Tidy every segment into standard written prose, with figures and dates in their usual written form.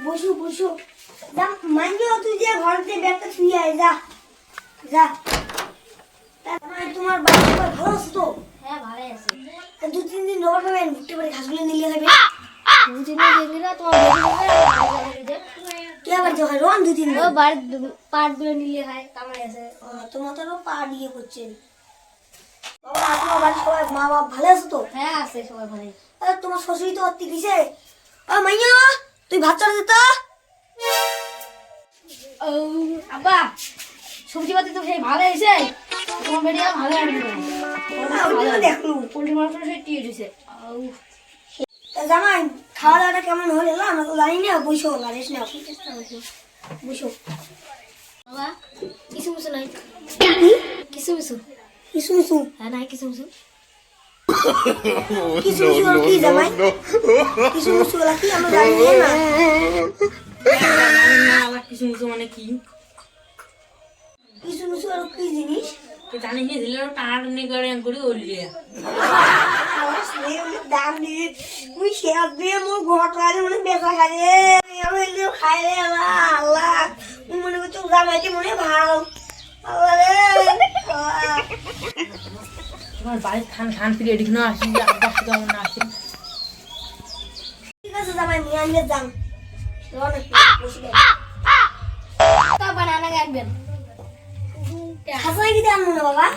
বসো বসো যা মাইন্ড তুই যে ঘরতে ব্যাগটা ছুঁয়ে আয় যা যা তোমার বাবা ভালো আছে তো? হ্যাঁ ভালো আছে। দু তিন দিন রোবট পাবেন ঘুরতে পারে ঘাসগুলো নিলে যাবে দু তিন দিন দিলে তোমার কে আবার যে হয় রোন দু তিন দিন বাড়ির পাটগুলো নিলে হয় কামাই আছে। তোমার তো পা দিয়ে করছেন বাবা তোমার বাড়ির সবাই মা বাবা ভালো আছে তো? হ্যাঁ আছে সবাই ভালো। আরে তোমার শ্বশুরই তো অতি কিসে ও মাইয়া তুই ভাত চাড়া দিতা ও আব্বা সবজি পাতি তো সেই ভালো হয়েছে। তোমার বেরিয়ে ভালো রান্না করে দেখলু পোল্ট্রি মাংস সেই টিয়ে দিছে। জামাই খাওয়া দাওয়াটা কেমন হলো আমরা তো জানি না বসো না রেস্ট নাও বসো বাবা কিছু কিছু নাই কিছু কিছু কিছু কিছু হ্যাঁ নাই কিছু কিছু কিছু কিছু আর কি জামাই কিছু কিছু ওলা কি আমরা জানি না আবার কিছু কিছু মানে কি কিছু কিছু আর কি জিনিস জানি কি দিলে টানাটানি করে করে উলিয়ে দাম দিয়ে তুই শেয়ার দিয়ে মোর ঘটনারে মানে বেচা খারে আমি এলে খাই রে আল্লাহ মনে করছো জামাইকে মনে ভালো আল্লাহ রে তোমার বাড়ির খান খান ফিরে এদিকে না আসি আব্বা শুধু আমার না আসি ঠিক আছে জামাই নিয়ে আনলে যান অনেক বসে দেয় তা বানানা গাইবেন হাসাই দিতে আনবো না বাবা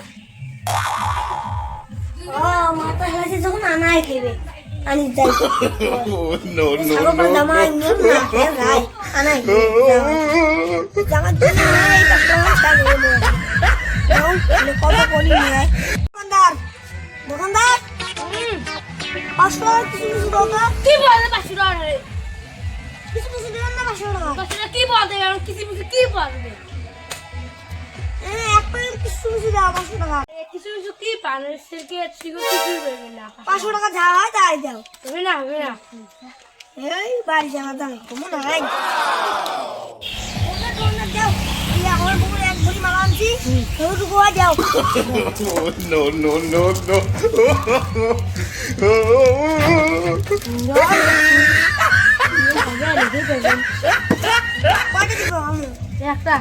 ও মাথা হেলাছে যখন আনাই খেবে আনি যাই No, no, সাগর জামাই নিয়ে না যাই আনাই জামার জন্য আনাই তারপর সাগর কত করি নিয়ে দোকানদার দোকানদার 500 টাকা কিছু কিছু দাও তো কি বলে 500 টাকা রে কিছু কিছু দেবেন না 500 টাকা 500 টাকা কি বলতে আর কিছু কিছু কি বলবে এক প্যাকেট কিছু কিছু দাও 500 টাকা কিছু কিছু কি পানের থেকে কিছু কিছু বেরবে না 500 টাকা যা হয় তাই দাও হবে না হবে না এই বাড়ি যাওয়ার দাম কমো নাই ওটা তোমরা দাও এই আমার বউ এক ভরি মালা আনছি ওটু গোয়া যাও no, no, no, no. কয়টা দিব আমি একটা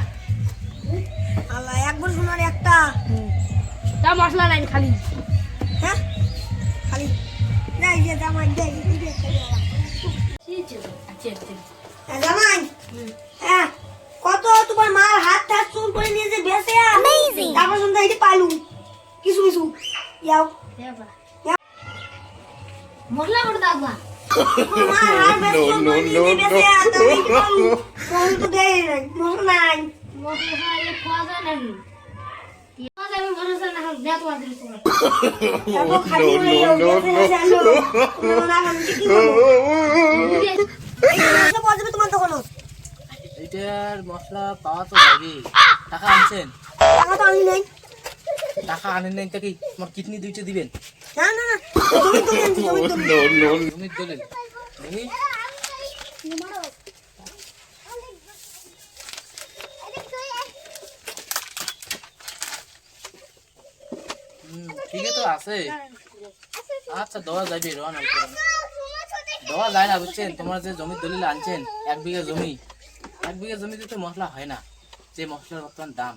আল্লাহ একবার শোনার একটা তা মশলা নাই খালি হ্যাঁ খালি যাই যে জামাই যাই জামাই হ্যাঁ কত তোমার মার হাত টাত চুল করে নিয়ে যে বেঁচে তারপর শুনতে এটি পালু কিছু কিছু যাও মশলা করে দাও তোমার মার হাত বেঁচে চুল করে নিয়ে যে বেঁচে তারপর এটি পালু কোন তো দেয় নাই মশলা নাই মশলা খাইলে খাওয়া যায় নাকি খাওয়া যাবে মশলা না দেওয়া তোমার দিলে তোমার তারপর খালি হয়ে যাও বেঁচে আনলো না আমি কি করবো এই মশলা পাওয়া যাবে তোমার দোকানে এইটার মশলা পাওয়া তো যাবে টাকা আনছেন টাকা তো আনি নাই টাকা আনেন নাই কি তোমার কিডনি দুইটা দিবেন না না না জমি তুলে আনছি জমি তুলে No, no, জমির দলিল দেখি ঠিকই তো আছে আচ্ছা দেওয়া যাবে রন দেওয়া যায় না বুঝছেন তোমার যে জমির দলিল আনছেন 1 বিঘা জমি 1 বিঘা জমিতে তো মশলা হয় না যে মশলার বর্তমান দাম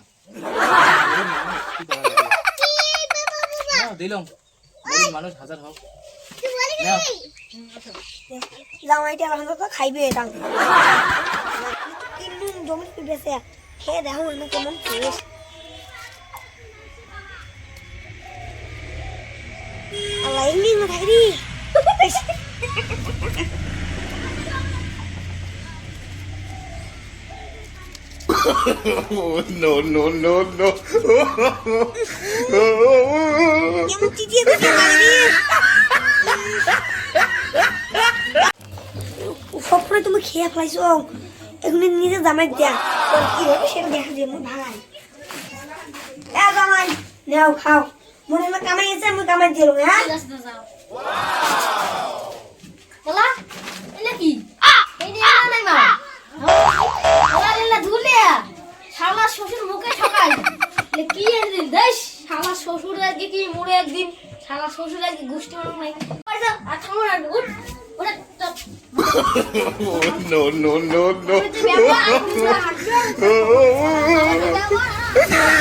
কি দেওয়া যাবে? নাও, দিলাম গরিব মানুষ হাজার হোক নাও। জামাইটা এখন তো খাইবে এটা কিন্তু জমি বেঁচে খেয়ে দেখো না কেমন ফ্রেশ আল্লাহ ইংলিশ না থাকি no, no, no, no. কেমন চিচিয়ে দিচ্ছে মারি সবসময় তুমি খেয়ে ফেলাইছো এখন নিজে জামাই দেয়া কি হবে সেটা দেখা দিয়ে মই ভাগাই জামাই নাও খাও মনে হয় কামাই আছে আমি কামাই দিল হ্যাঁ বলা এটা কি এই যে নাই মা বলা লেলা ধুলে শালা শ্বশুর মুখে ঠকাই কি একদিন দেশ শালা শ্বশুর আজকে কি মরে একদিন শালা শ্বশুর আজকে গোষ্ঠী মানুষ নাই আর কেমন আর উঠ ওটা no, no, no, no. তুমি তো ব্যাপার, তুমি তো হাঁটবে।